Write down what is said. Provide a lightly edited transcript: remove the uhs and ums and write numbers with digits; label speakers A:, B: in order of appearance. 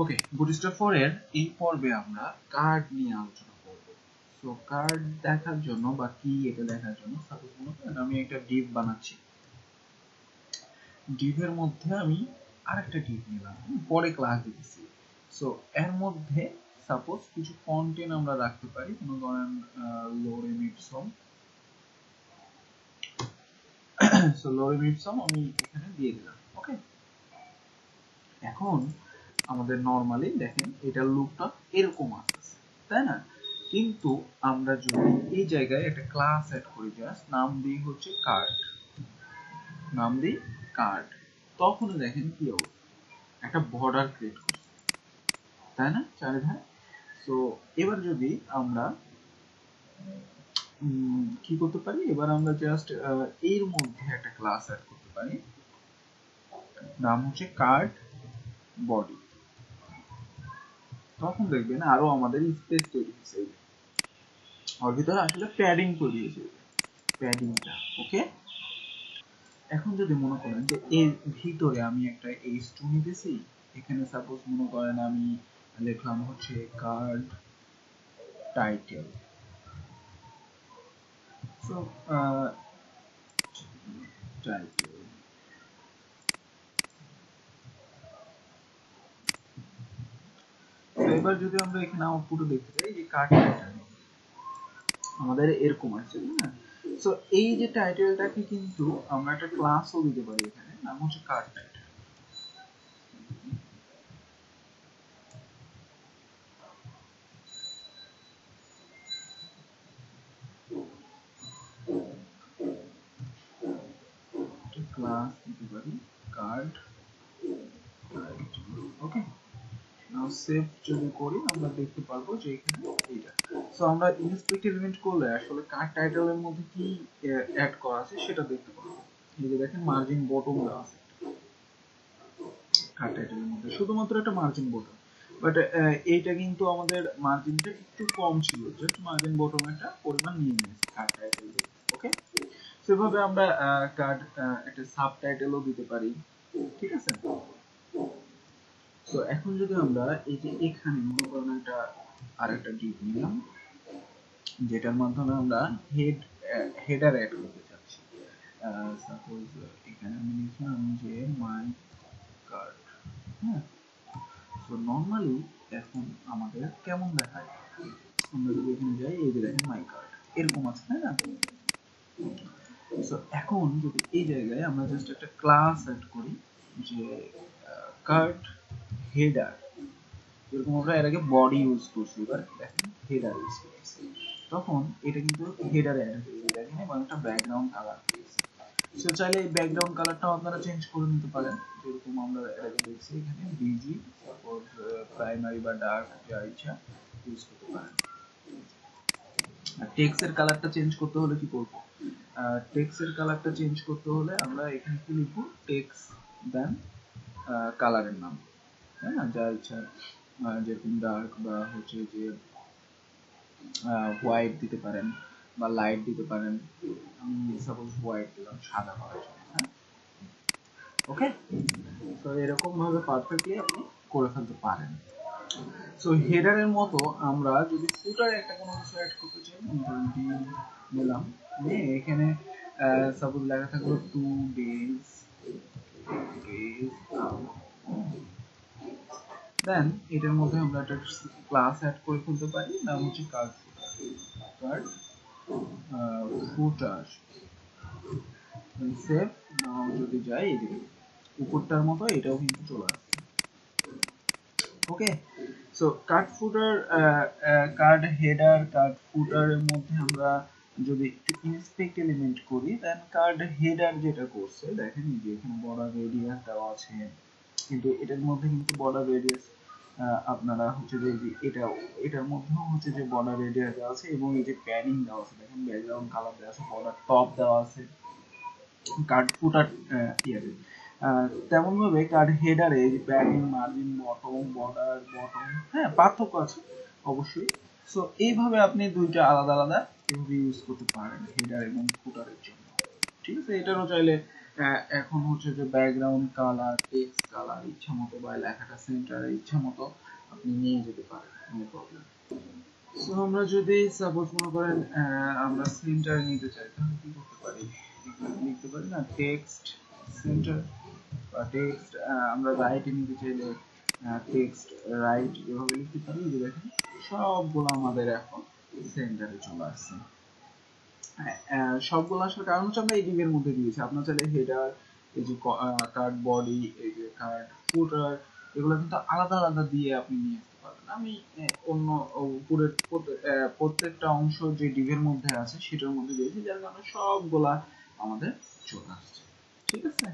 A: ওকে, bootstrap 4 এর এই পর্বে আমরা কার্ড নিয়ে আলোচনা করব। সো কার্ড দেখার জন্য বা কি এটা দেখার জন্য সাপোজ মনে করেন আমি একটা ডিভ বানাচ্ছি। ডিভের মধ্যে আমি আরেকটা ডিভ নিলাম, পরে ক্লাস দিতেছি। সো এর মধ্যে সাপোজ কিছু কন্টেন্ট আমরা রাখতে পারি, মনে করেন লোরেম ইপসম। সো লোরেম ইপসম আমি এখানে দিয়ে দিলাম। ওকে, এখন আমাদের নরমালি দেখেন এটার লুকটা এরকম আসছে, তাই না? কিন্তু আমরা যদি এই জায়গায় একটা ক্লাস অ্যাড করি, জাস্ট নাম দিই হচ্ছে কার্ড, নাম দিই কার্ড, তখন দেখেন কি হবে, একটা বর্ডার ক্রিয়েট করছে, তাই না, চারিধারে। সো এবার যদি আমরা কি করতে পারি, এবার আমরা জাস্ট এর মধ্যে একটা ক্লাস অ্যাড করতে পারি, নাম হচ্ছে কার্ড বডি। তখন দেখবেন আরো আমাদের স্পেস তৈরি হচ্ছে, ওর ভিতরে আসলে প্যাডিং তৈরি হয়েছে, প্যাডিংটা। ওকে, এখন যদি মনে করেন যে এর ভিতরে আমি একটা H2 নিতেছি, এখানে সাপোজ মনে করেন আমি লিখলাম হচ্ছে কার্ড টাইটেল। সো টাইটেল, এবার যদি আমরা এখানে আউটপুটে দেখতে পাই যে কার্ড টাইটেল আমাদের এরকম আছে, না? সো এই যে টাইটেলটাকে কিন্তু আমরা একটা ক্লাসও দিতে পারি, এখানে নাম হচ্ছে কার্ড টাইটেল। ক্লাস দিতে পারি কার্ড টাইটেল। ওকে, নাও সেভ যদি করি আমরা দেখতে পারবো যে এখানে এইটা। সো আমরা ইনস্পেক্ট এলিমেন্ট করলে আসলে কার্ড টাইটেলের মধ্যে কি অ্যাড করা আছে সেটা দেখতে পারবো। এই যে দেখেন মার্জিন বটম দেওয়া আছে কার্ড টাইটেলের মধ্যে, শুধুমাত্র একটা মার্জিন বটম, বাট এইটা কিন্তু আমাদের মার্জিনটা একটু কম ছিল, জাস্ট মার্জিন বটম একটা পরিমাণ নিয়ে নিয়েছে কার্ড টাইটেল দিয়ে। ওকে, সেভাবে আমরা কার্ড একটা সাবটাইটেলও দিতে পারি, ঠিক আছে। সো এখন যদি আমরা এই যে এখানে মনে করেন একটা আরেকটা ডিপ নিলাম, যেটার মাধ্যমে আমরা হেডার অ্যাড করতে চাচ্ছি। সাপোজ এখানে আমি লিখলাম যে মাই কার্ড। হ্যাঁ, সো নর্মালি এখন আমাদের কেমন দেখায়, আমরা যদি এখানে যাই, এই যে দেখেন মাই কার্ড এরকম আছে, তাই না? সো এখন যদি এই জায়গায় আমরা জাস্ট একটা ক্লাস অ্যাড করি যে কার্ড হেডার, যেরকম আমরা এর আগে বডি ইউজ করছি, এবার দেখেন হেডার ইউজ করছি, তখন এটা কিন্তু হেডারে অ্যাড হয়ে যাবে। দেখেন এবং একটা ব্যাকগ্রাউন্ড কালার পেয়েছে। সো চাইলে এই ব্যাকগ্রাউন্ড কালারটাও আপনারা চেঞ্জ করে নিতে পারেন, যেরকম আমরা এর আগে দেখছি এখানে বিজি, সাপোজ প্রাইমারি বা ডার্ক যা ইচ্ছা ইউজ করতে পারেন। আর টেক্সটের কালারটা চেঞ্জ করতে হলে কি করব, টেক্সটের কালারটা চেঞ্জ করতে হলে আমরা এখানে কি লিখব, টেক্সট দেন কালারের নাম, তাই না, যা ইচ্ছা, যেরকম ডার্ক বা হচ্ছে যে হোয়াইট দিতে পারেন বা লাইট দিতে পারেন। আমি সাপোজ হোয়াইট দিলাম সাদা করার জন্য। হ্যাঁ, ওকে, তো এরকম ভাবে পারফেক্টলি আপনি করে ফেলতে পারেন। সো হেডারের মতো আমরা যদি ফুটারে একটা কোনো কিছু অ্যাড করতে চাই, মনে করেন ডি নিলাম, নিয়ে এখানে সাপোজ লেখা থাকলো 2 days দেন এটার মধ্যে আমরা একটা ক্লাস অ্যাড করে ফেলতে পারি, নাম হচ্ছে কার্ড ফুটার। ফুটার সেভ নাও যদি যাই, এই যে উপরটার মতো এটাও কিন্তু চলে আসছে। ওকে, সো কার্ড ফুটার, কার্ড হেডার, কার্ড ফুটারের মধ্যে আমরা যদি একটু ইন্সপেক্ট এলিমেন্ট করি, দেন কার্ড হেডার যেটা করছে দেখেন যে এখানে বর্ডার রেডিয়াস দেওয়া আছে, কিন্তু এটার মধ্যে কিন্তু বর্ডার রেডিয়াস আপনারা হচ্ছে যে এটার মধ্যেও হচ্ছে যে বর্ডার রেডিয়াস দেওয়া আছে এবং এই যে প্যাডিং দেওয়া আছে, দেখেন ব্যাকগ্রাউন্ড কালার দেওয়া আছে, বর্ডার টপ দেওয়া আছে, কার্ড ফুটার ইয়ারে তেমন ভাবে কার্ড হেডারে যে padding, margin, bottom, border, bottom, হ্যাঁ পার্থক্য আছে অবশ্যই। সো এইভাবে আপনি দুইটা আলাদা আলাদা এভাবে ইউজ করতে পারেন হেডার এবং ফুটারের জন্য, ঠিক আছে। এটারও চাইলে এখন হচ্ছে যে ব্যাকগ্রাউন্ড কালার, টেক্সট কালার ইচ্ছা মতো বা লেখাটা সেন্টারে ইচ্ছা মতো আপনি নিয়ে যেতে পারেন, নো প্রবলেম। সো আমরা যদি সাপোজ মনে করেন আমরা সেন্টার নিতে চাই, তাহলে কি করতে পারি? লিখতে পারি না টেক্সট সেন্টার, বা টেক্সট আমরা রাইটে নিতে চাইলে টেক্সট রাইট এভাবে লিখতে পারি। এই যে দেখেন সবগুলো আমাদের এখন সেন্টারে চলে আসছে। সবগুলো আসার কারণ হচ্ছে আমরা এডিটিং এর মধ্যে দিয়েছি। আপনার চাইলে হেডার, এই যে কার্ড বডি, এই যে কার্ড ফুটার, এগুলো কিন্তু আলাদা আলাদা দিয়ে আপনি নিয়ে আসতে পারবেন। আমি অন্য উপরের প্রত্যেকটা অংশ যে ডিভের মধ্যে আছে সেটার মধ্যে দিয়েছি, যার কারণে সবগুলা আমাদের চলে আসছে। ঠিক আছে?